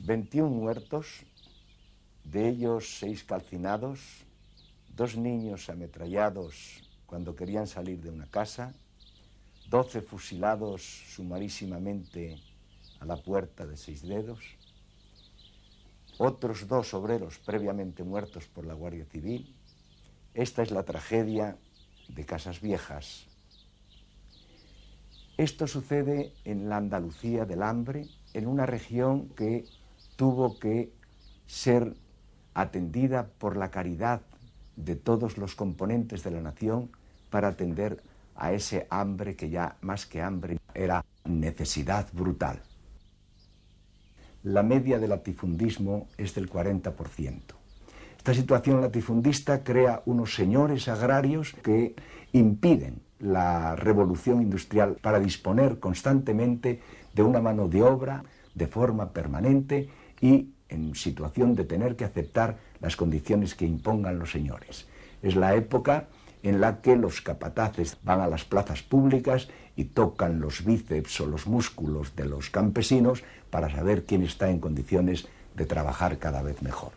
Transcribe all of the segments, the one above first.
21 muertos, de ellos 6 calcinados, 2 niños ametrallados cuando querían salir de una casa, 12 fusilados sumarísimamente a la puerta de 6 dedos, otros 2 obreros previamente muertos por la Guardia Civil. Esta es la tragedia de Casas Viejas. Esto sucede en la Andalucía del hambre, en una región que tuvo que ser atendida por la caridad de todos los componentes de la nación para atender a ese hambre que ya más que hambre era necesidad brutal. La media del latifundismo es del 40%. Esta situación latifundista crea unos señores agrarios que impiden la revolución industrial para disponer constantemente de una mano de obra de forma permanente y en situación de tener que aceptar las condiciones que impongan los señores. Es la época en la que los capataces van a las plazas públicas y tocan los bíceps o los músculos de los campesinos para saber quién está en condiciones de trabajar cada vez mejor.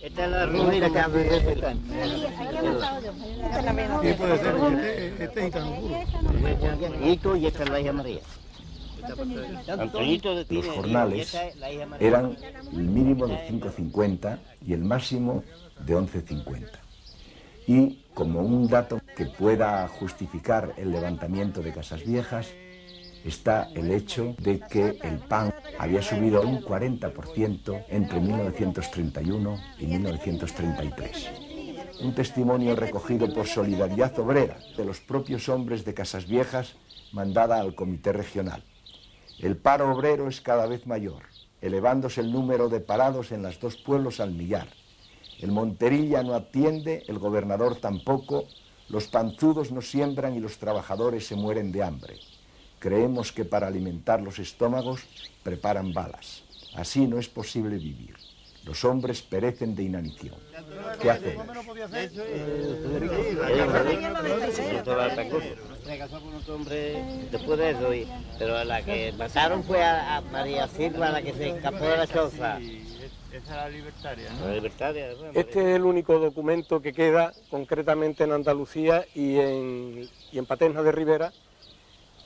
Esta es la rumira que abre de este tanto. Sí, puede ser, este es Antonito y esta es la hija María. Los jornales eran el mínimo de 5,50 y el máximo de 11,50. Y como un dato que pueda justificar el levantamiento de Casas Viejas, está el hecho de que el pan había subido un 40% entre 1931 y 1933. Un testimonio recogido por Solidaridad Obrera de los propios hombres de Casas Viejas, mandada al Comité Regional. El paro obrero es cada vez mayor, elevándose el número de parados en los 2 pueblos al millar. El Monterilla no atiende, el gobernador tampoco, los panzudos no siembran y los trabajadores se mueren de hambre. Creemos que para alimentar los estómagos preparan balas. Así no es posible vivir. Los hombres perecen de inanición. ¿Qué hacemos? Se casó con otro hombre después de eso, pero a la que mataron fue a María Silva, la que se escapó de la choza. Esa es la libertaria, ¿no? La libertaria. Este es el único documento que queda concretamente en Andalucía y en Paterna de Ribera,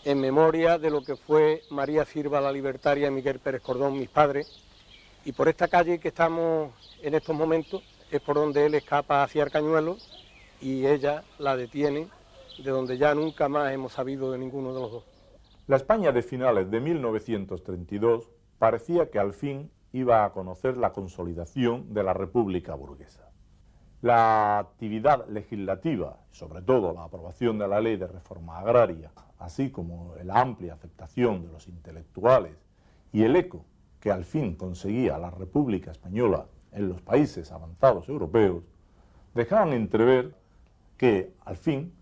en memoria de lo que fue María Silva la libertaria y Miguel Pérez Cordón, mis padres. Y por esta calle que estamos en estos momentos es por donde él escapa hacia el Cañuelo y ella la detiene, de donde ya nunca más hemos sabido de ninguno de los dos. La España de finales de 1932 parecía que al fin iba a conocer la consolidación de la República burguesa. La actividad legislativa, sobre todo la aprobación de la ley de reforma agraria, así como la amplia aceptación de los intelectuales y el eco que al fin conseguía la República Española en los países avanzados europeos, dejaban entrever que al fin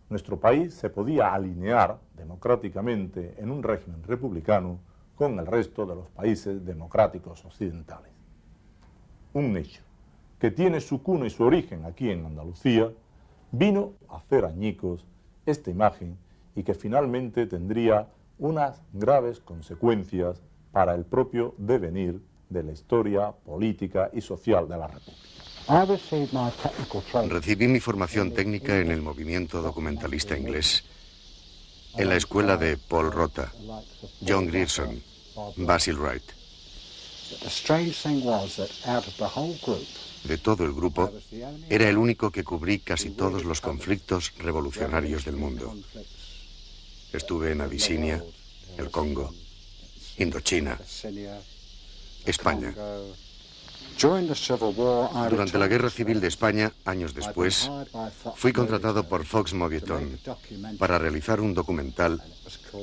nuestro país se podía alinear democráticamente en un régimen republicano con el resto de los países democráticos occidentales. Un hecho que tiene su cuna y su origen aquí en Andalucía, vino a hacer añicos esta imagen y que finalmente tendría unas graves consecuencias para el propio devenir de la historia política y social de la República. Recibí mi formación técnica en el movimiento documentalista inglés, en la escuela de Paul Rota, John Grierson, Basil Wright. De todo el grupo, era el único que cubrí casi todos los conflictos revolucionarios del mundo. Estuve en Abisinia, el Congo, Indochina, España. Durante la Guerra Civil de España, años después, fui contratado por Fox Movietone para realizar un documental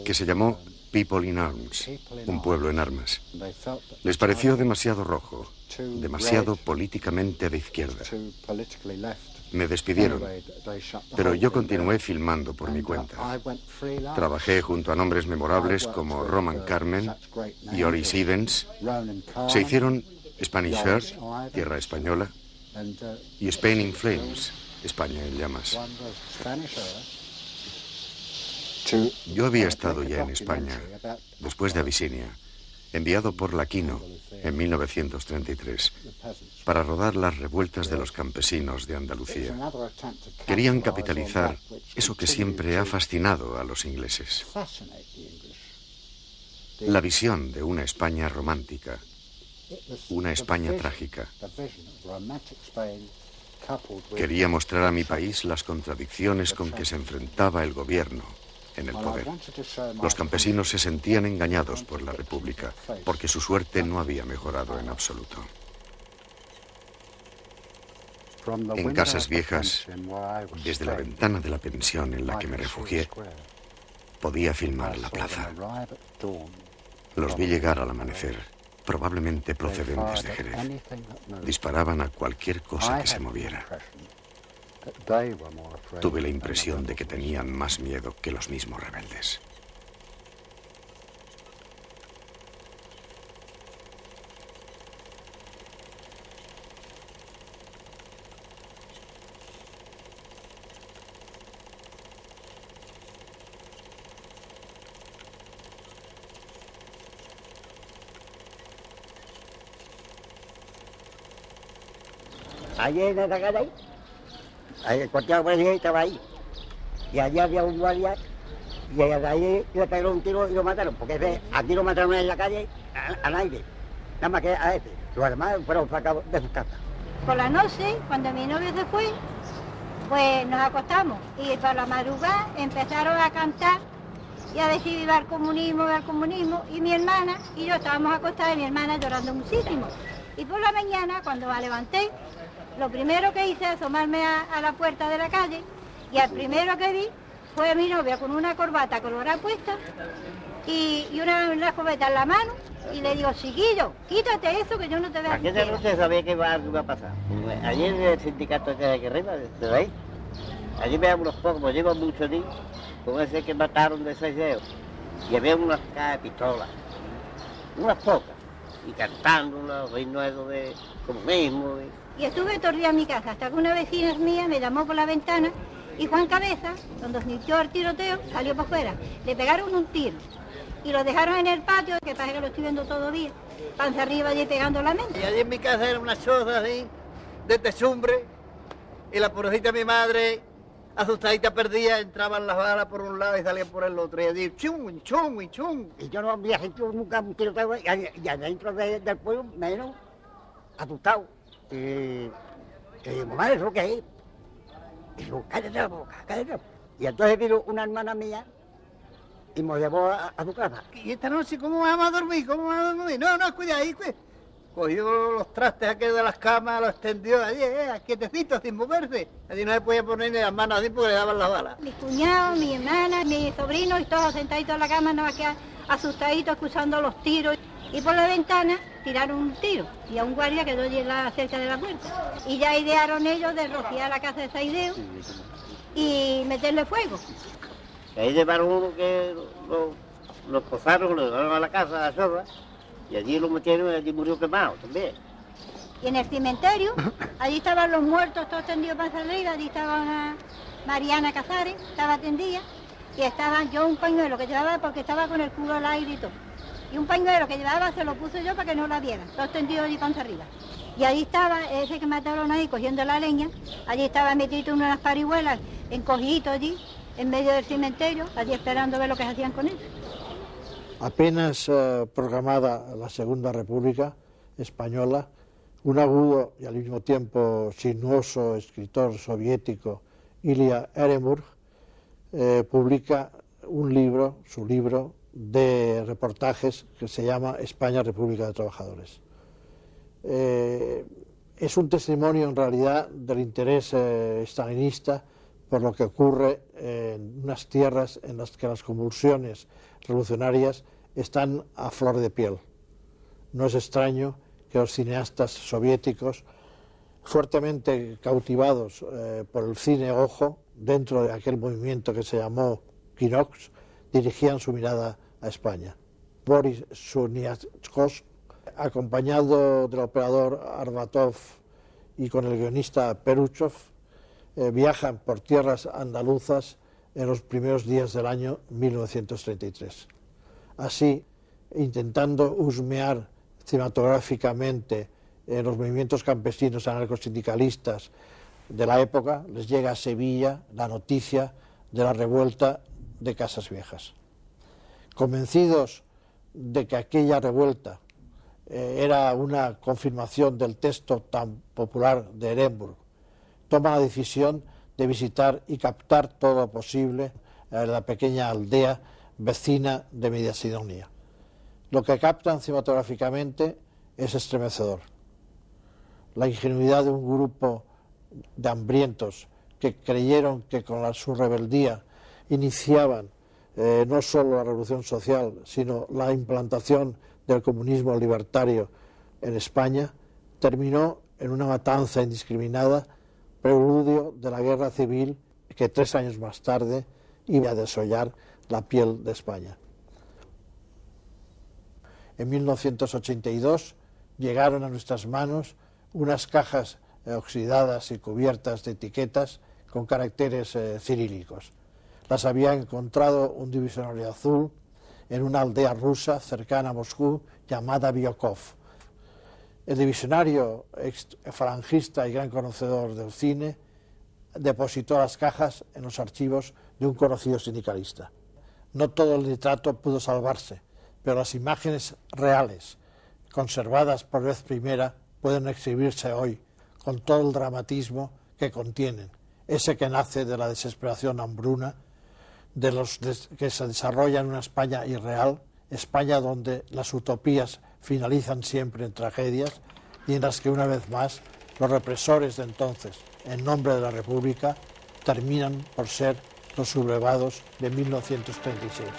que se llamó People in Arms, un pueblo en armas. Les pareció demasiado rojo, demasiado políticamente de izquierda. Me despidieron, pero yo continué filmando por mi cuenta. Trabajé junto a nombres memorables como Roman Carmen y Oris Evans. Se hicieron Spanish Earth, Tierra Española, y Spain in Flames, España en llamas. Yo había estado ya en España, después de Abisinia, enviado por Laquino en 1933, para rodar las revueltas de los campesinos de Andalucía. Querían capitalizar eso que siempre ha fascinado a los ingleses: la visión de una España romántica, una España trágica. Quería mostrar a mi país las contradicciones con que se enfrentaba el gobierno en el poder. Los campesinos se sentían engañados por la República, porque su suerte no había mejorado en absoluto. En Casas Viejas, desde la ventana de la pensión en la que me refugié, podía filmar la plaza. Los vi llegar al amanecer, probablemente procedentes de Jerez. Disparaban a cualquier cosa que se moviera. Tuve la impresión de que tenían más miedo que los mismos rebeldes. Ayer en esa calle ahí, el cuartel de policía estaba ahí. Y allí había un guardia y ahí le pegaron un tiro y lo mataron. Porque aquí lo mataron en la calle al aire. Nada más que a este. Los demás fueron sacados de sus casas. Por la noche, cuando mi novio se fue, pues nos acostamos. Y por la madrugada empezaron a cantar y a decir viva el comunismo, viva el comunismo. Y mi hermana y yo estábamos acostados y mi hermana llorando muchísimo. Y por la mañana, cuando me levanté, lo primero que hice es asomarme a la puerta de la calle y al primero que vi fue a mi novia con una corbata colorada puesta y una escopeta en la mano y le digo, chiquillo, quítate eso que yo no te veo. Aquella noche sabía que algo iba a pasar. Ayer en el sindicato de aquí arriba, de ahí, allí veían unos pocos, pues llevan muchos días, con ese que mataron de 6 dedos. Y había unas cajas de pistolas, unas pocas, y cantando unos ritmos de comunismo. Y estuve todo el día en mi casa, hasta que una vecina mía me llamó por la ventana y Juan Cabeza, cuando sintió el tiroteo, salió para afuera. Le pegaron un tiro y lo dejaron en el patio, que parece que lo estoy viendo todo bien, panza arriba allí pegando la mente. Y allí en mi casa era una choza así, de techumbre, y la pobrecita mi madre, asustadita perdida, entraban las balas por un lado y salían por el otro, y allí chung, chung, chung. Y yo no había sentido nunca un tiroteo, y adentro del pueblo menos, asustado. Y mamá, ¿eso qué es? Y digo, cállate la boca, cállate la boca. Y entonces vino una hermana mía y me llevó a su casa. Y esta noche, ¿cómo vamos a dormir? ¿Cómo vamos a dormir? No, cuidado ahí, pues. Cogió los trastes aquellos de las camas, los extendió allí, quietecito, sin moverse. Allí no se podía poner ni las manos así porque le daban las balas. Mis cuñados, mi hermana, mi sobrino y todos sentaditos en la cama, nada más que asustaditos, escuchando los tiros. Y por la ventana tiraron un tiro y a un guardia quedó cerca de la puerta. Y ya idearon ellos de rociar la casa de Saideo y meterle fuego. Ahí llevaron uno que lo posaron, lo llevaron a la casa, a la soga, y allí lo metieron y allí murió quemado también. Y en el cementerio, allí estaban los muertos todos tendidos para arriba, allí estaba una Mariana Casares, estaba tendida, y estaba yo un pañuelo que llevaba porque estaba con el culo al aire y todo. Y un pañuelo que llevaba se lo puse yo para que no la vieran, todos tendidos allí panza arriba. Y allí estaba ese que mataron ahí cogiendo la leña, allí estaba metido en unas parihuelas, encogido allí, en medio del cementerio, allí esperando a ver lo que hacían con él. Apenas proclamada la Segunda República Española, un agudo y al mismo tiempo sinuoso escritor soviético, Ilya Ehrenburg, publica un libro, su libro, de reportajes que se llama España, República de Trabajadores. Es un testimonio en realidad del interés estalinista por lo que ocurre en unas tierras en las que las convulsiones revolucionarias están a flor de piel. No es extraño que los cineastas soviéticos, fuertemente cautivados por el cine ojo, dentro de aquel movimiento que se llamó Kinox, dirigían su mirada a España. Boris Suniatkos, acompañado del operador Arbatov y con el guionista Peruchov, viajan por tierras andaluzas en los primeros días del año 1933. Así, intentando husmear cinematográficamente en los movimientos campesinos anarcosindicalistas de la época, les llega a Sevilla la noticia de la revuelta de Casas Viejas. Convencidos de que aquella revuelta era una confirmación del texto tan popular de Ehrenburg, toma la decisión de visitar y captar todo lo posible la pequeña aldea vecina de Mediasidonia. Lo que captan cinematográficamente es estremecedor. La ingenuidad de un grupo de hambrientos que creyeron que con su rebeldía iniciaban no solo la revolución social, sino la implantación del comunismo libertario en España, terminó en una matanza indiscriminada, preludio de la guerra civil que 3 años más tarde iba a desollar la piel de España. En 1982 llegaron a nuestras manos unas cajas oxidadas y cubiertas de etiquetas con caracteres cirílicos. Las había encontrado un divisionario azul en una aldea rusa cercana a Moscú llamada Biokov. El divisionario falangista y gran conocedor del cine depositó las cajas en los archivos de un conocido sindicalista. No todo el nitrato pudo salvarse, pero las imágenes reales, conservadas por vez primera, pueden exhibirse hoy con todo el dramatismo que contienen, ese que nace de la desesperación hambruna, que se desarrolla en una España irreal, España donde las utopías finalizan siempre en tragedias y en las que una vez más los represores de entonces, en nombre de la República, terminan por ser los sublevados de 1936.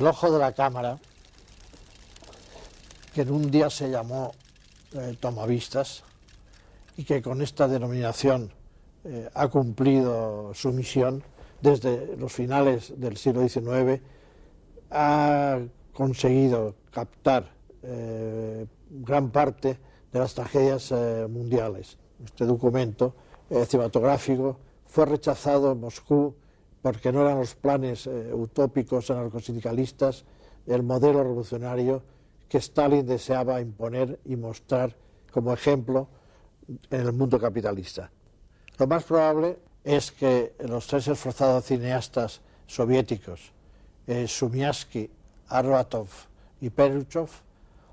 el ojo de la cámara, que en un día se llamó Tomavistas y que con esta denominación ha cumplido su misión desde los finales del siglo XIX, ha conseguido captar gran parte de las tragedias mundiales. Este documento cinematográfico fue rechazado en Moscú porque no eran los planes utópicos anarcosindicalistas el modelo revolucionario que Stalin deseaba imponer y mostrar como ejemplo en el mundo capitalista. Lo más probable es que los tres esforzados cineastas soviéticos, Shumiatsky, Arbatov y Peruchov,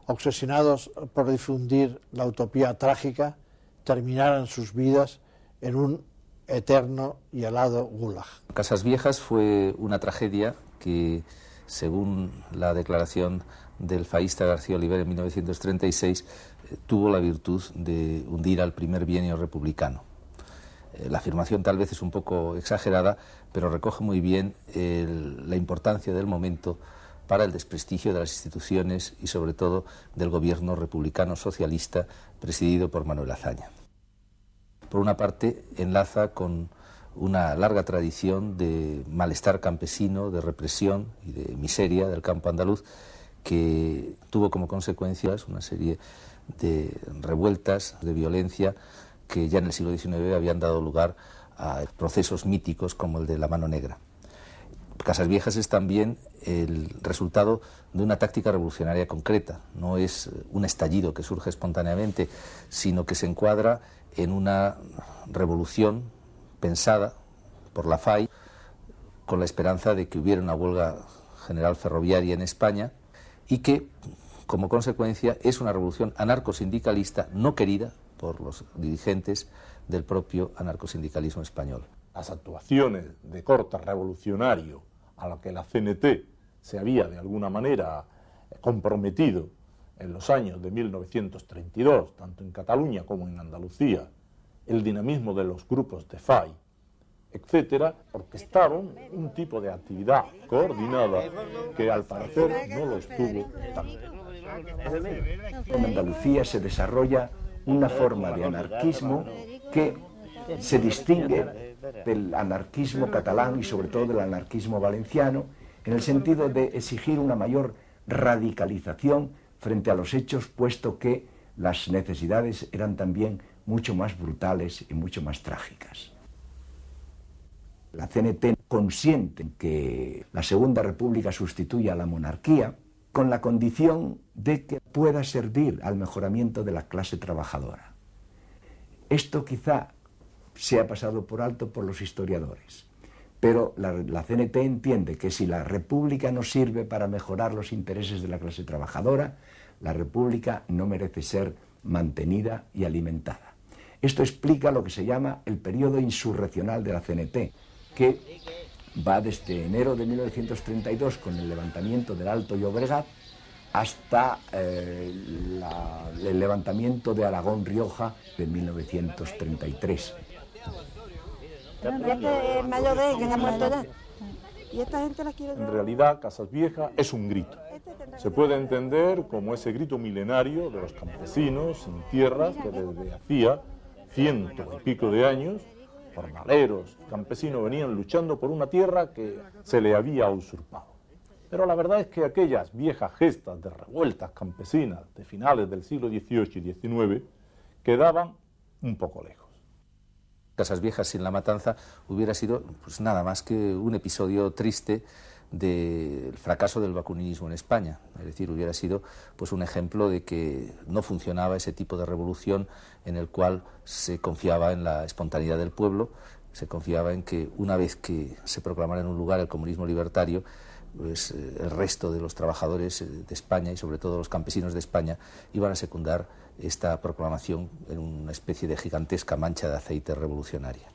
obsesionados por difundir la utopía trágica, terminaran sus vidas en un eterno y helado gulag. Casas Viejas fue una tragedia que, según la declaración del faísta García Oliver en 1936, tuvo la virtud de hundir al primer bienio republicano. La afirmación tal vez es un poco exagerada, pero recoge muy bien la importancia del momento para el desprestigio de las instituciones y sobre todo del gobierno republicano socialista presidido por Manuel Azaña. Por una parte, enlaza con una larga tradición de malestar campesino, de represión y de miseria del campo andaluz, que tuvo como consecuencias una serie de revueltas, de violencia, que ya en el siglo XIX habían dado lugar a procesos míticos como el de la Mano Negra. Casas Viejas es también el resultado de una táctica revolucionaria concreta, no es un estallido que surge espontáneamente, sino que se encuadra en una revolución pensada por la FAI con la esperanza de que hubiera una huelga general ferroviaria en España y que, como consecuencia, es una revolución anarcosindicalista no querida por los dirigentes del propio anarcosindicalismo español. Las actuaciones de corte revolucionario a las que la CNT se había de alguna manera comprometido en los años de 1932, tanto en Cataluña como en Andalucía, el dinamismo de los grupos de FAI, etcétera, orquestaron un tipo de actividad coordinada que al parecer no lo estuvo tanto. En Andalucía se desarrolla una forma de anarquismo que se distingue del anarquismo catalán y sobre todo del anarquismo valenciano, en el sentido de exigir una mayor radicalización frente a los hechos, puesto que las necesidades eran también mucho más brutales y mucho más trágicas. La CNT consiente en que la Segunda República sustituya a la monarquía con la condición de que pueda servir al mejoramiento de la clase trabajadora. Esto quizá se ha pasado por alto por los historiadores, pero la CNT entiende que si la República no sirve para mejorar los intereses de la clase trabajadora, la República no merece ser mantenida y alimentada. Esto explica lo que se llama el periodo insurreccional de la CNT, que va desde enero de 1932 con el levantamiento del Alto Llobregat hasta el levantamiento de Aragón-Rioja de 1933. Este es mayor de él, que se ha muerto ya. Y esta gente la quiere... En realidad, Casas Viejas es un grito. Se puede entender como ese grito milenario de los campesinos sin tierras que desde hacía 100 y pico de años, jornaleros, campesinos, venían luchando por una tierra que se le había usurpado. Pero la verdad es que aquellas viejas gestas de revueltas campesinas de finales del siglo XVIII y XIX quedaban un poco lejos. Casas Viejas sin la matanza hubiera sido pues nada más que un episodio triste del fracaso del vacunismo en España. Es decir, hubiera sido pues un ejemplo de que no funcionaba ese tipo de revolución en el cual se confiaba en la espontaneidad del pueblo, se confiaba en que una vez que se proclamara en un lugar el comunismo libertario, pues el resto de los trabajadores de España y sobre todo los campesinos de España iban a secundar esta proclamación en una especie de gigantesca mancha de aceite revolucionaria.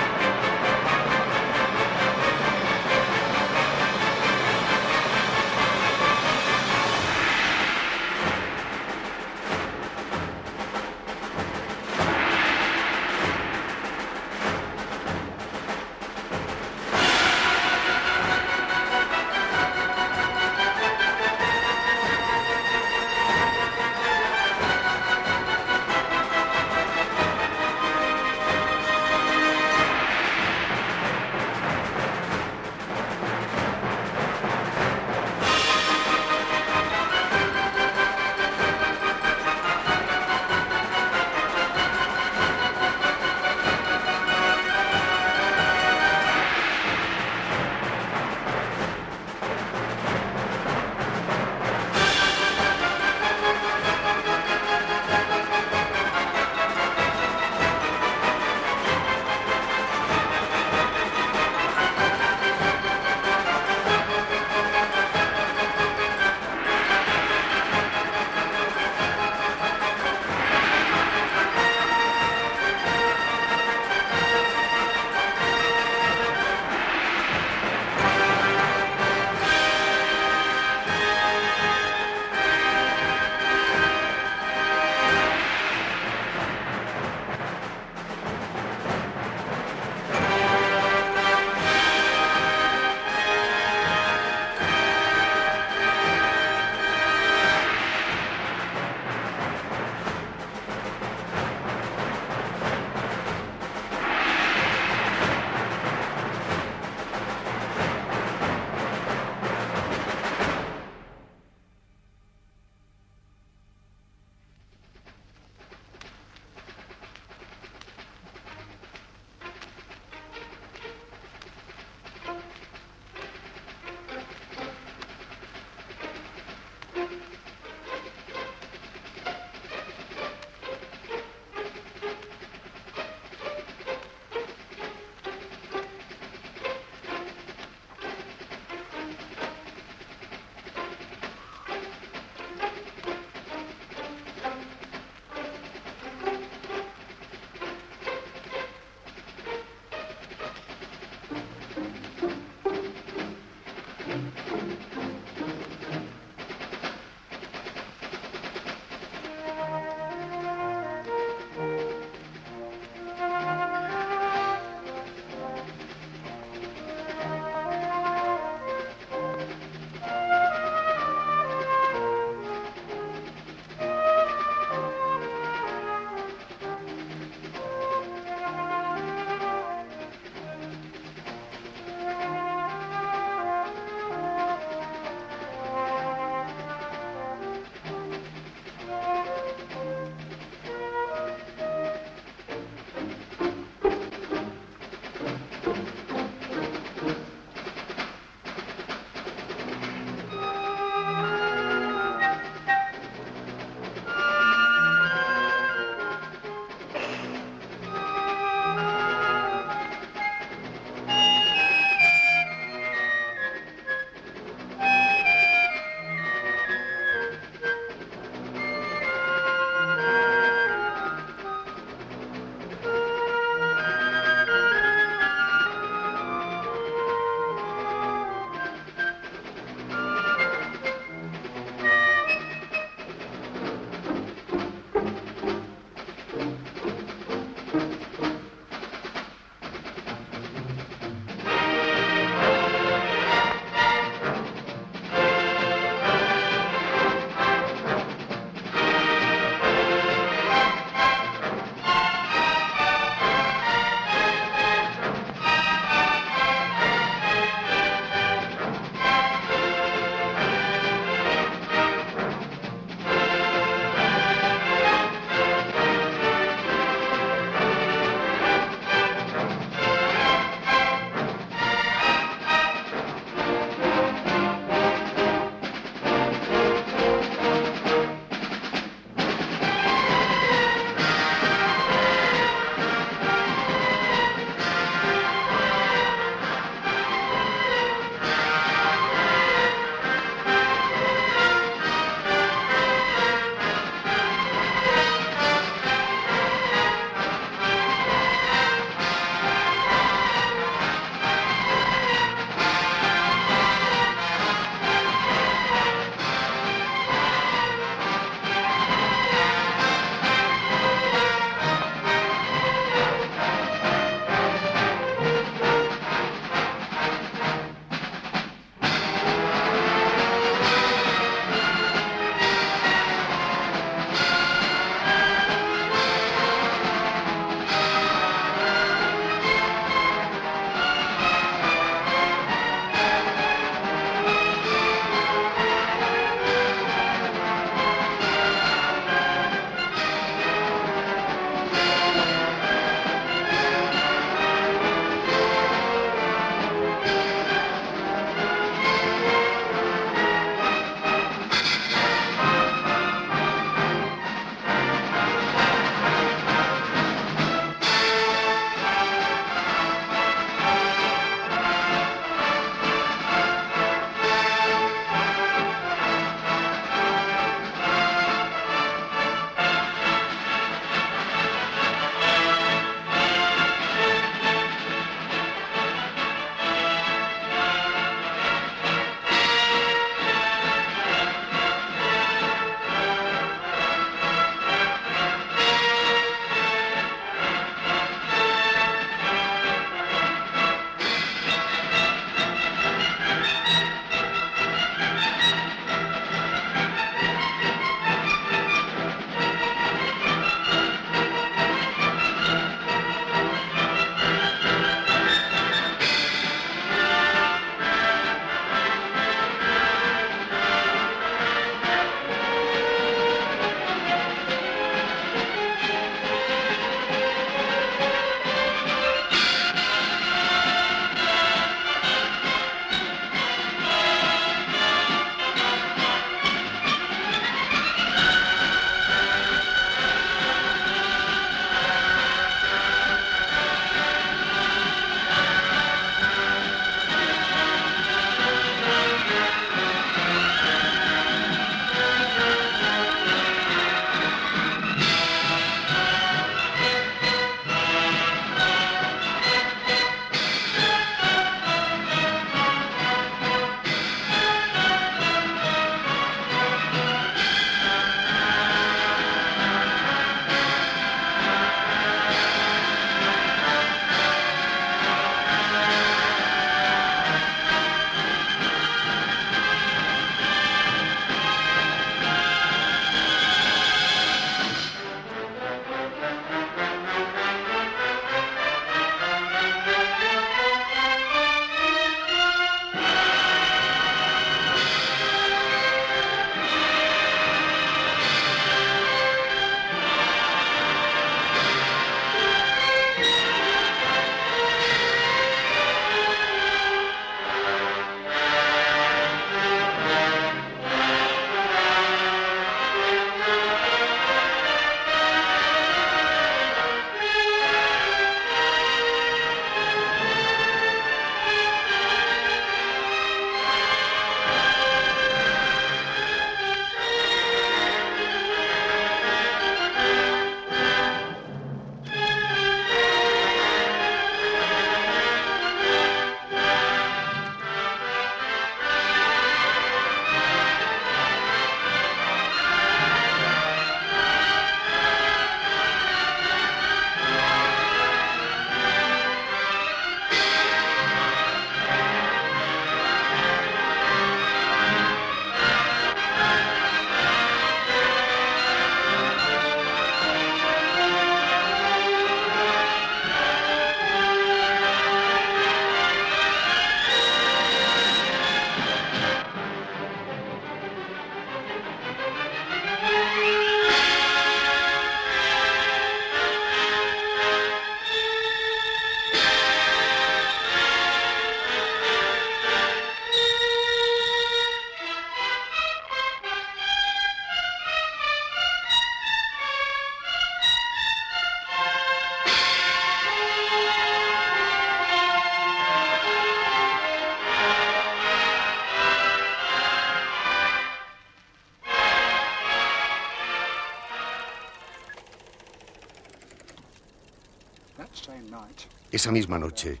Esa misma noche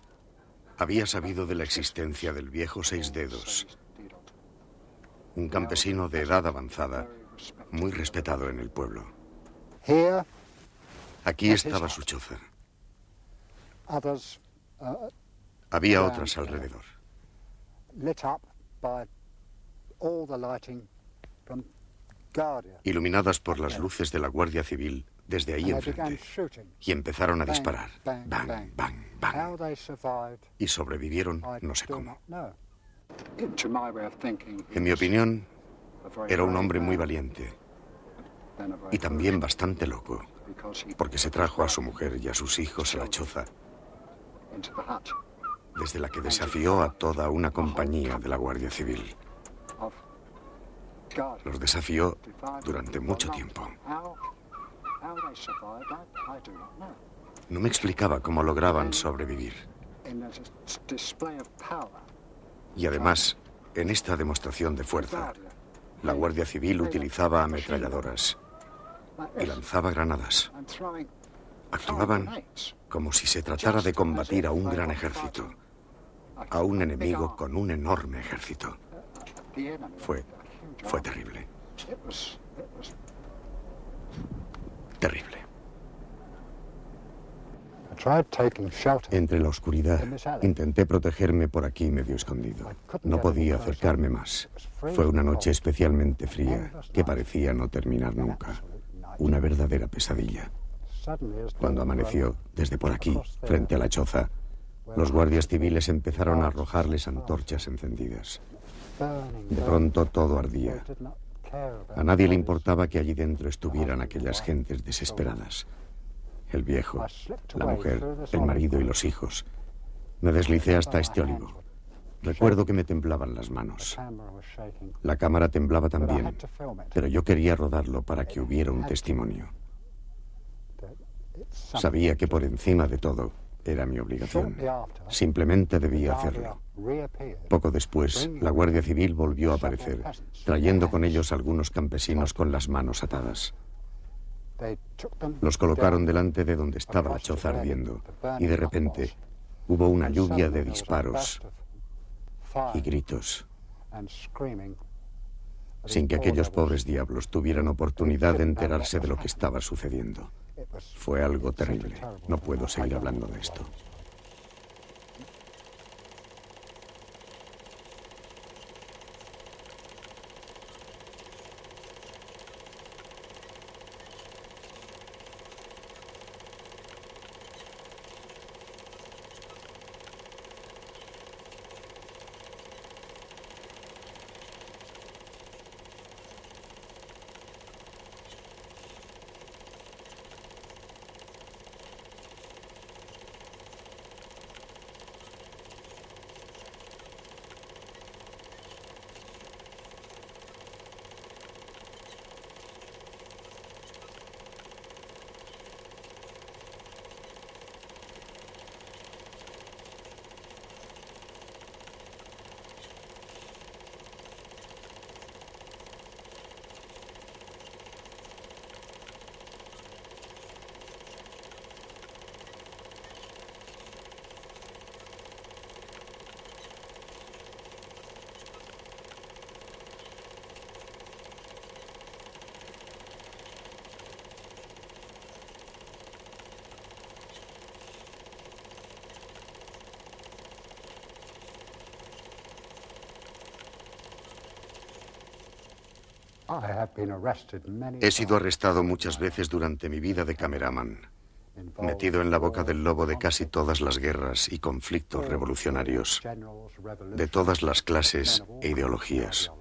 había sabido de la existencia del viejo Seis Dedos, un campesino de edad avanzada, muy respetado en el pueblo. Aquí estaba su choza. Había otras alrededor. Iluminadas por las luces de la Guardia Civil desde ahí enfrente. Y empezaron a disparar. Bang, bang, bang. Y sobrevivieron no sé cómo. En mi opinión, era un hombre muy valiente. Y también bastante loco, porque se trajo a su mujer y a sus hijos a la choza, desde la que desafió a toda una compañía de la Guardia Civil. Los desafió durante mucho tiempo. No me explicaba cómo lograban sobrevivir. Y además, en esta demostración de fuerza, la Guardia Civil utilizaba ametralladoras y lanzaba granadas. Actuaban como si se tratara de combatir a un gran ejército, a un enemigo con un enorme ejército. Fue terrible. Terrible. Entre la oscuridad, intenté protegerme por aquí medio escondido. No podía acercarme más. Fue una noche especialmente fría que parecía no terminar nunca. Una verdadera pesadilla. Cuando amaneció, desde por aquí, frente a la choza, los guardias civiles empezaron a arrojarles antorchas encendidas. De pronto todo ardía. A nadie le importaba que allí dentro estuvieran aquellas gentes desesperadas. El viejo, la mujer, el marido y los hijos. Me deslicé hasta este olivo. Recuerdo que me temblaban las manos. La cámara temblaba también, pero yo quería rodarlo para que hubiera un testimonio. Sabía que por encima de todo era mi obligación. Simplemente debía hacerlo. Poco después, la Guardia Civil volvió a aparecer, trayendo con ellos algunos campesinos con las manos atadas. Los colocaron delante de donde estaba la choza ardiendo, y de repente hubo una lluvia de disparos y gritos, sin que aquellos pobres diablos tuvieran oportunidad de enterarse de lo que estaba sucediendo. Fue algo terrible. No puedo seguir hablando de esto. He sido arrestado muchas veces durante mi vida de cameraman, metido en la boca del lobo de casi todas las guerras y conflictos revolucionarios, de todas las clases e ideologías.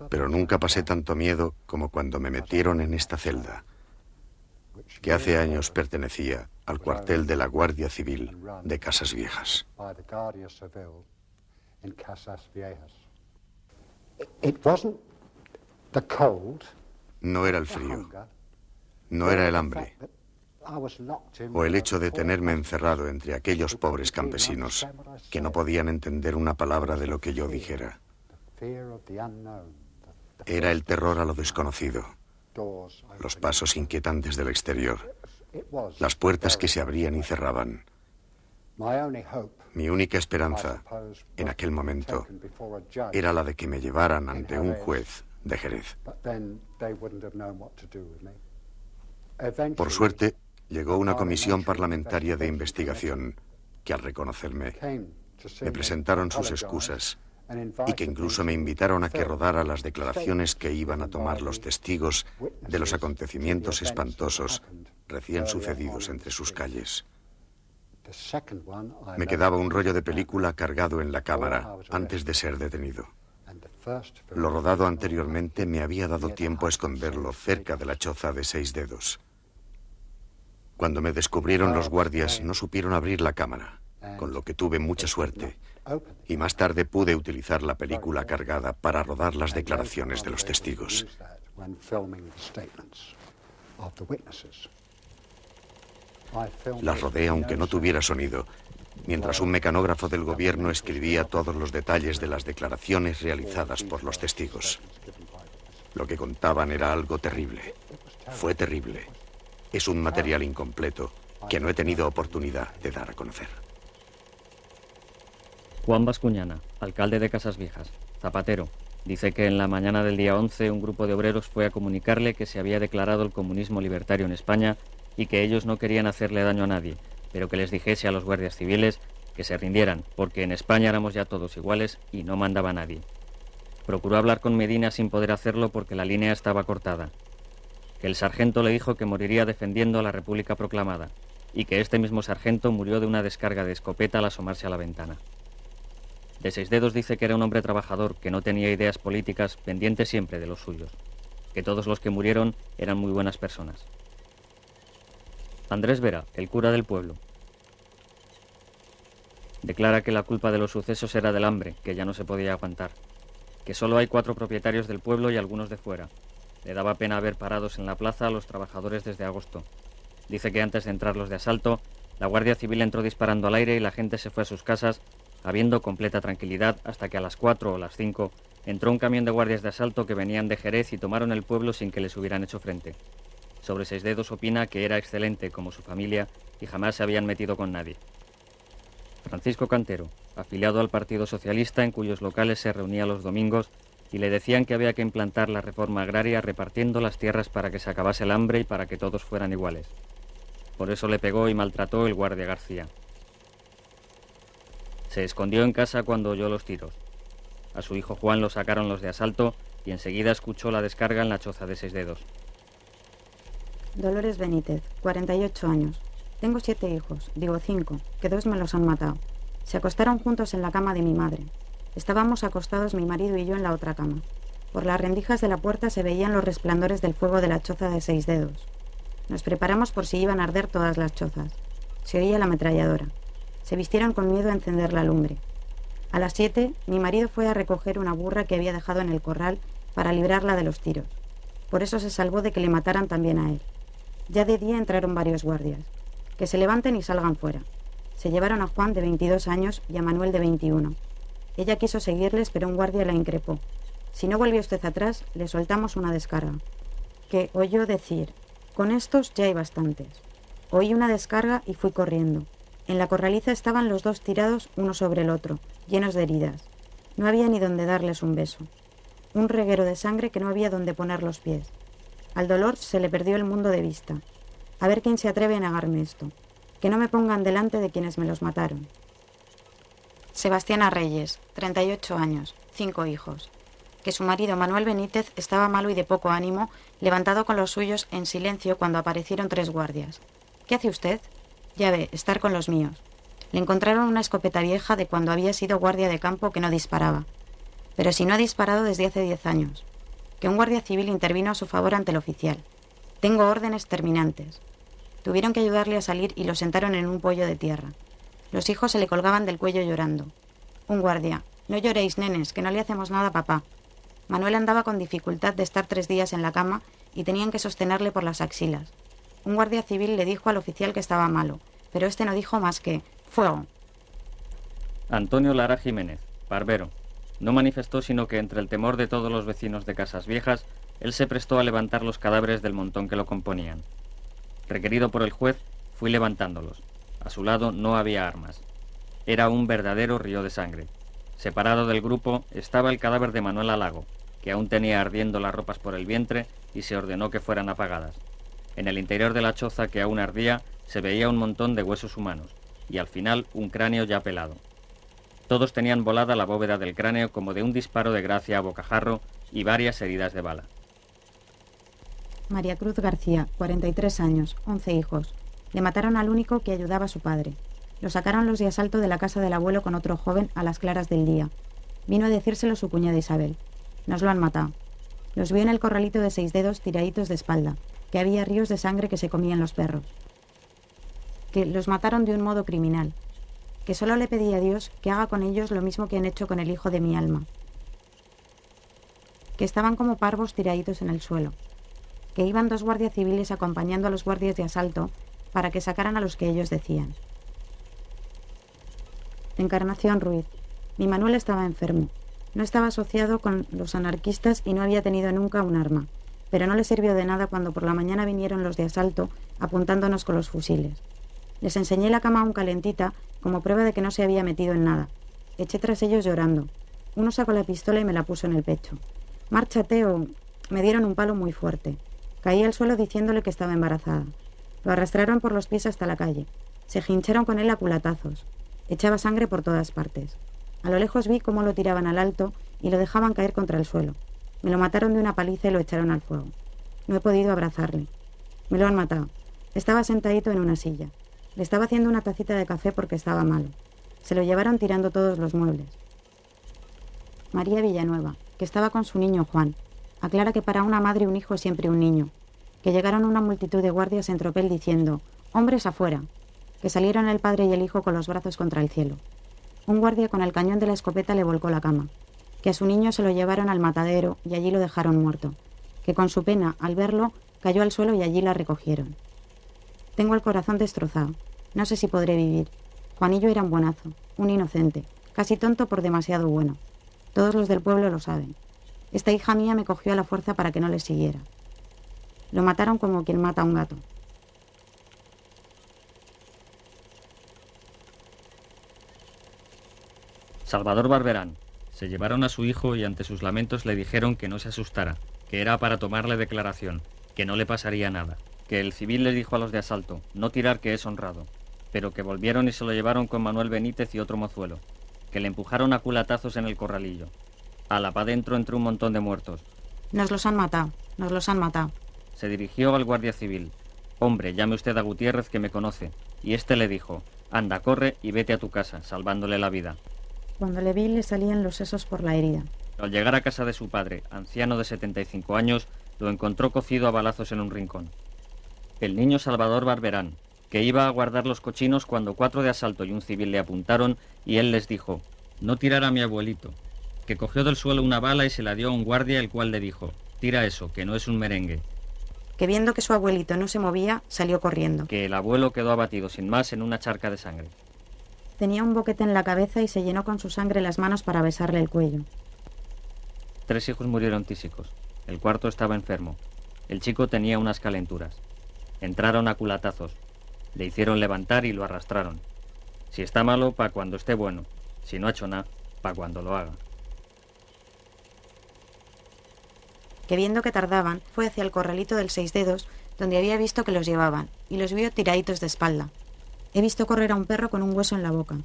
Pero nunca pasé tanto miedo como cuando me metieron en esta celda, que hace años pertenecía al cuartel de la Guardia Civil de Casas Viejas. No era el frío, no era el hambre, o el hecho de tenerme encerrado entre aquellos pobres campesinos que no podían entender una palabra de lo que yo dijera. Era el terror a lo desconocido, los pasos inquietantes del exterior, las puertas que se abrían y cerraban. Mi única esperanza en aquel momento era la de que me llevaran ante un juez de Jerez. Por suerte, llegó una comisión parlamentaria de investigación que, al reconocerme, me presentaron sus excusas y que incluso me invitaron a que rodara las declaraciones que iban a tomar los testigos de los acontecimientos espantosos recién sucedidos entre sus calles. Me quedaba un rollo de película cargado en la cámara antes de ser detenido. Lo rodado anteriormente me había dado tiempo a esconderlo cerca de la choza de 6 dedos. Cuando me descubrieron los guardias, no supieron abrir la cámara, con lo que tuve mucha suerte, y más tarde pude utilizar la película cargada para rodar las declaraciones de los testigos. Las rodé aunque no tuviera sonido, mientras un mecanógrafo del gobierno escribía todos los detalles de las declaraciones realizadas por los testigos. Lo que contaban era algo terrible. Fue terrible. Es un material incompleto que no he tenido oportunidad de dar a conocer. Juan Bascuñana, alcalde de Casas Viejas, zapatero, dice que en la mañana del día 11 un grupo de obreros fue a comunicarle que se había declarado el comunismo libertario en España y que ellos no querían hacerle daño a nadie, pero que les dijese a los guardias civiles que se rindieran, porque en España éramos ya todos iguales y no mandaba nadie. Procuró hablar con Medina sin poder hacerlo porque la línea estaba cortada. Que el sargento le dijo que moriría defendiendo a la República proclamada y que este mismo sargento murió de una descarga de escopeta al asomarse a la ventana. De 6 dedos dice que era un hombre trabajador, que no tenía ideas políticas, pendiente siempre de los suyos, que todos los que murieron eran muy buenas personas. Andrés Vera, el cura del pueblo, declara que la culpa de los sucesos era del hambre, que ya no se podía aguantar, que solo hay 4 propietarios del pueblo y algunos de fuera. Le daba pena ver parados en la plaza a los trabajadores desde agosto. Dice que antes de entrar los de asalto, la Guardia Civil entró disparando al aire y la gente se fue a sus casas, habiendo completa tranquilidad, hasta que a las 4 o las 5 entró un camión de guardias de asalto que venían de Jerez y tomaron el pueblo sin que les hubieran hecho frente. Sobre 6 dedos opina que era excelente como su familia y jamás se habían metido con nadie. Francisco Cantero, afiliado al Partido Socialista, en cuyos locales se reunía los domingos y le decían que había que implantar la reforma agraria repartiendo las tierras para que se acabase el hambre y para que todos fueran iguales. Por eso le pegó y maltrató el guardia García. Se escondió en casa cuando oyó los tiros. A su hijo Juan lo sacaron los de asalto y enseguida escuchó la descarga en la choza de 6 dedos. Dolores Benítez, 48 años. Tengo 7 hijos, digo 5, que 2 me los han matado. Se acostaron juntos en la cama de mi madre. Estábamos acostados mi marido y yo en la otra cama. Por las rendijas de la puerta se veían los resplandores del fuego de la choza de 6 dedos. Nos preparamos por si iban a arder todas las chozas. Se oía la ametralladora. Se vistieron con miedo a encender la lumbre. A las 7, mi marido fue a recoger una burra que había dejado en el corral para librarla de los tiros. Por eso se salvó de que le mataran también a él. Ya de día entraron varios guardias. Que se levanten y salgan fuera. Se llevaron a Juan, de 22 años, y a Manuel, de 21. Ella quiso seguirles, pero un guardia la increpó. Si no vuelve usted atrás, le soltamos una descarga. Que oyó decir, con estos ya hay bastantes. Oí una descarga y fui corriendo. En la corraliza estaban los 2 tirados uno sobre el otro, llenos de heridas. No había ni donde darles un beso. Un reguero de sangre que no había donde poner los pies. Al dolor se le perdió el mundo de vista. A ver quién se atreve a negarme esto. Que no me pongan delante de quienes me los mataron. Sebastiana Reyes, 38 años, 5 hijos. Que su marido Manuel Benítez estaba malo y de poco ánimo, levantado con los suyos en silencio cuando aparecieron 3 guardias. ¿Qué hace usted? Ya ve, estar con los míos. Le encontraron una escopeta vieja de cuando había sido guardia de campo que no disparaba. Pero si no ha disparado desde hace 10 años. Que un guardia civil intervino a su favor ante el oficial. Tengo órdenes terminantes. Tuvieron que ayudarle a salir y lo sentaron en un pollo de tierra. Los hijos se le colgaban del cuello llorando. Un guardia. No lloréis, nenes, que no le hacemos nada a papá. Manuel andaba con dificultad de estar 3 días en la cama y tenían que sostenerle por las axilas. Un guardia civil le dijo al oficial que estaba malo, pero este no dijo más que «fuego». Antonio Lara Jiménez, barbero. No manifestó sino que entre el temor de todos los vecinos de Casas Viejas, él se prestó a levantar los cadáveres del montón que lo componían. Requerido por el juez, fui levantándolos. A su lado no había armas. Era un verdadero río de sangre. Separado del grupo estaba el cadáver de Manuel Alago, que aún tenía ardiendo las ropas por el vientre y se ordenó que fueran apagadas. En el interior de la choza, que aún ardía, se veía un montón de huesos humanos y al final un cráneo ya pelado. Todos tenían volada la bóveda del cráneo como de un disparo de gracia a bocajarro y varias heridas de bala. María Cruz García, 43 años, 11 hijos. Le mataron al único que ayudaba a su padre. Lo sacaron los de asalto de la casa del abuelo con otro joven a las claras del día. Vino a decírselo su cuñada Isabel. Nos lo han matado. Los vio en el corralito de 6 dedos tiraditos de espalda, que había ríos de sangre que se comían los perros. Que los mataron de un modo criminal. Que solo le pedí a Dios que haga con ellos lo mismo que han hecho con el hijo de mi alma. Que estaban como parvos tiraditos en el suelo. Que iban 2 guardias civiles acompañando a los guardias de asalto para que sacaran a los que ellos decían. Encarnación Ruiz. Mi Manuel estaba enfermo. No estaba asociado con los anarquistas y no había tenido nunca un arma, pero no le sirvió de nada cuando por la mañana vinieron los de asalto apuntándonos con los fusiles. Les enseñé la cama aún calentita como prueba de que no se había metido en nada. Eché tras ellos llorando. Uno sacó la pistola y me la puso en el pecho. «Márchate» o me dieron un palo muy fuerte. Caí al suelo diciéndole que estaba embarazada. Lo arrastraron por los pies hasta la calle. Se hincharon con él a culatazos. Echaba sangre por todas partes. A lo lejos vi cómo lo tiraban al alto y lo dejaban caer contra el suelo. Me lo mataron de una paliza y lo echaron al fuego. No he podido abrazarle. Me lo han matado. Estaba sentadito en una silla. Le estaba haciendo una tacita de café porque estaba malo. Se lo llevaron tirando todos los muebles. María Villanueva, que estaba con su niño Juan. Aclara que para una madre un hijo es siempre un niño. Que llegaron una multitud de guardias en tropel diciendo «¡Hombres afuera!», que salieron el padre y el hijo con los brazos contra el cielo. Un guardia con el cañón de la escopeta le volcó la cama. Que a su niño se lo llevaron al matadero y allí lo dejaron muerto. Que con su pena, al verlo, cayó al suelo y allí la recogieron. Tengo el corazón destrozado. No sé si podré vivir. Juanillo era un buenazo, un inocente, casi tonto por demasiado bueno. Todos los del pueblo lo saben. Esta hija mía me cogió a la fuerza para que no le siguiera. Lo mataron como quien mata a un gato. Salvador Barberán. Se llevaron a su hijo y ante sus lamentos le dijeron que no se asustara, que era para tomarle declaración, que no le pasaría nada, que el civil les dijo a los de asalto, no tirar que es honrado, pero que volvieron y se lo llevaron con Manuel Benítez y otro mozuelo, que le empujaron a culatazos en el corralillo. A la pa' dentro entre un montón de muertos. Nos los han matado, nos los han matado. Se dirigió al guardia civil. Hombre, llame usted a Gutiérrez que me conoce. Y este le dijo, anda, corre y vete a tu casa, salvándole la vida. Cuando le vi le salían los sesos por la herida. Al llegar a casa de su padre, anciano de 75 años, lo encontró cocido a balazos en un rincón. El niño Salvador Barberán, que iba a guardar los cochinos cuando 4 de asalto y un civil le apuntaron y él les dijo, no tirar a mi abuelito, que cogió del suelo una bala y se la dio a un guardia, el cual le dijo, tira eso, que no es un merengue. Que viendo que su abuelito no se movía, salió corriendo. Que el abuelo quedó abatido sin más en una charca de sangre. Tenía un boquete en la cabeza y se llenó con su sangre las manos para besarle el cuello. 3 hijos murieron tísicos. El 4º estaba enfermo. El chico tenía unas calenturas. Entraron a culatazos. Le hicieron levantar y lo arrastraron. Si está malo, pa' cuando esté bueno. Si no ha hecho nada, pa' cuando lo haga. Que viendo que tardaban, fue hacia el corralito del 6 dedos, donde había visto que los llevaban, y los vio tiraditos de espalda. He visto correr a un perro con un hueso en la boca.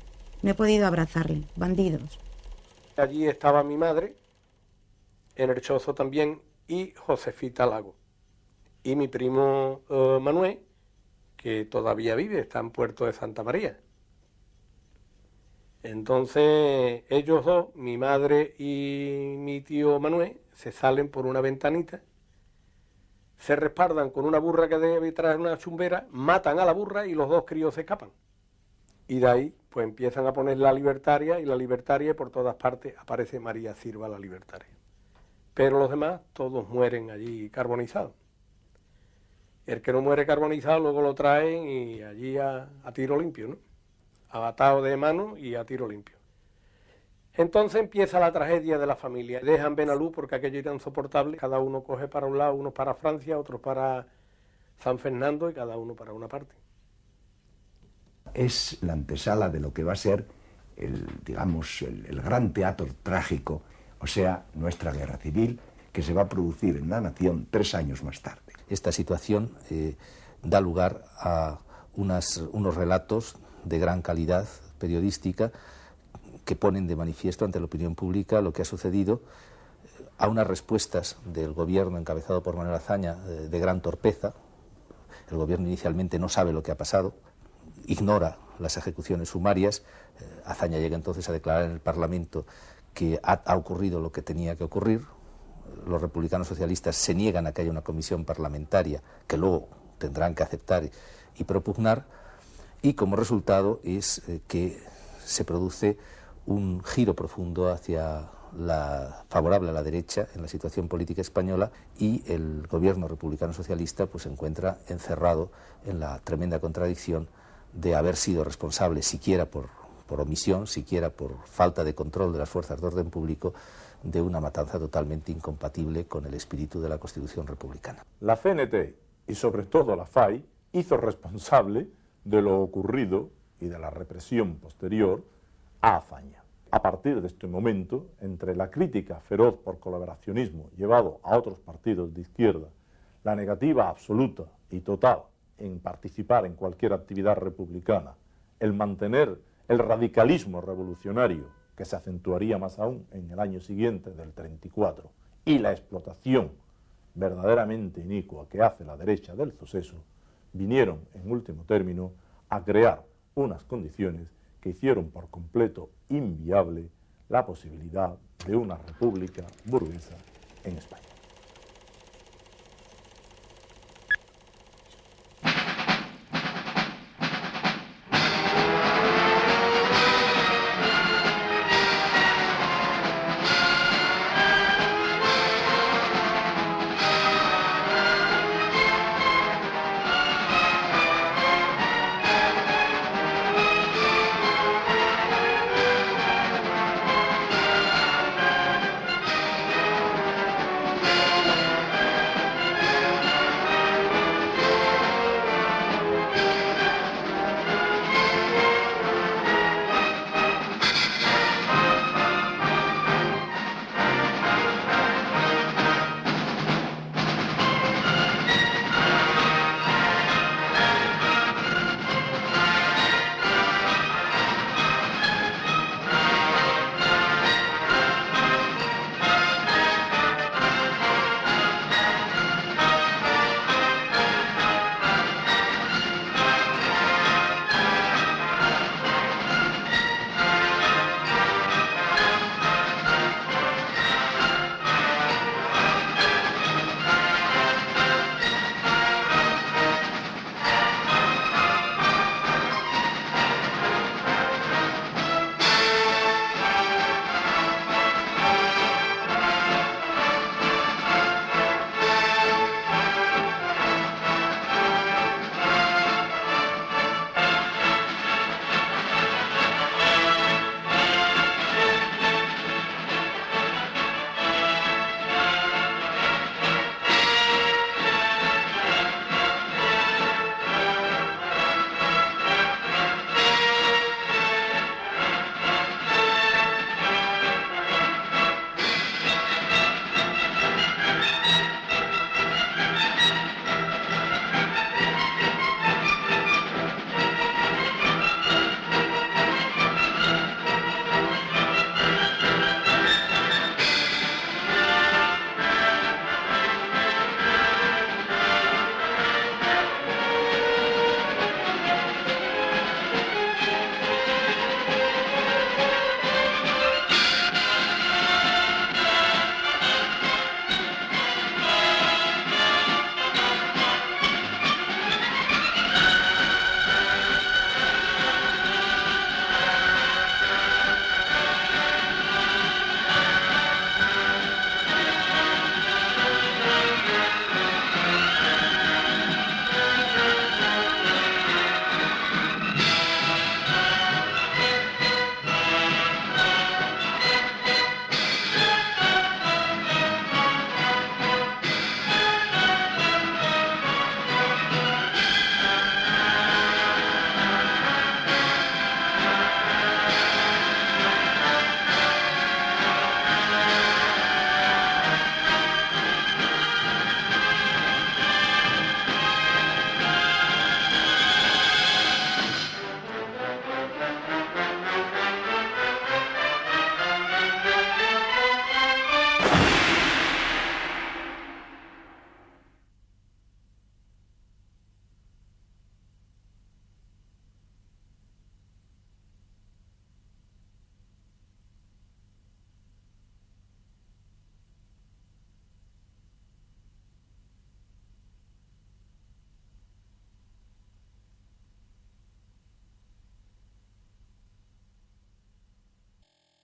No he podido abrazarle. Bandidos. Allí estaba mi madre, en el chozo también, y Josefita Lago. Y mi primo Manuel, que todavía vive, está en Puerto de Santa María. Entonces ellos dos, mi madre y mi tío Manuel, se salen por una ventanita, se respaldan con una burra que debe traer una chumbera, matan a la burra y los 2 críos se escapan. Y de ahí pues empiezan a poner la Libertaria, y por todas partes aparece María Sirva la Libertaria. Pero los demás todos mueren allí carbonizados. El que no muere carbonizado luego lo traen y allí a tiro limpio, ¿no? Abatado de mano y a tiro limpio. Entonces empieza la tragedia de la familia. Dejan Benalú porque aquello era insoportable. Cada uno coge para un lado, unos para Francia, otros para San Fernando y cada uno para una parte. Es la antesala de lo que va a ser el gran teatro trágico, o sea, nuestra guerra civil, que se va a producir en la nación 3 años más tarde. Esta situación da lugar a unos relatos de gran calidad periodística que ponen de manifiesto ante la opinión pública lo que ha sucedido, a unas respuestas del gobierno encabezado por Manuel Azaña de gran torpeza. El gobierno inicialmente no sabe lo que ha pasado, ignora las ejecuciones sumarias. Azaña llega entonces a declarar en el Parlamento que ha ocurrido lo que tenía que ocurrir. Los republicanos socialistas se niegan a que haya una comisión parlamentaria que luego tendrán que aceptar y propugnar, y como resultado es que se produce un giro profundo hacia favorable a la derecha en la situación política española, y el gobierno republicano socialista pues se encuentra encerrado en la tremenda contradicción de haber sido responsable, siquiera por omisión, siquiera por falta de control de las fuerzas de orden público, de una matanza totalmente incompatible con el espíritu de la Constitución republicana. La CNT y sobre todo la FAI hizo responsable de lo ocurrido y de la represión posterior a Azaña. A partir de este momento, entre la crítica feroz por colaboracionismo llevado a otros partidos de izquierda, la negativa absoluta y total en participar en cualquier actividad republicana, el mantener el radicalismo revolucionario, que se acentuaría más aún en el año siguiente, del 34, y la explotación verdaderamente inicua que hace la derecha del suceso, vinieron, en último término, a crear unas condiciones que hicieron por completo inviable la posibilidad de una república burguesa en España.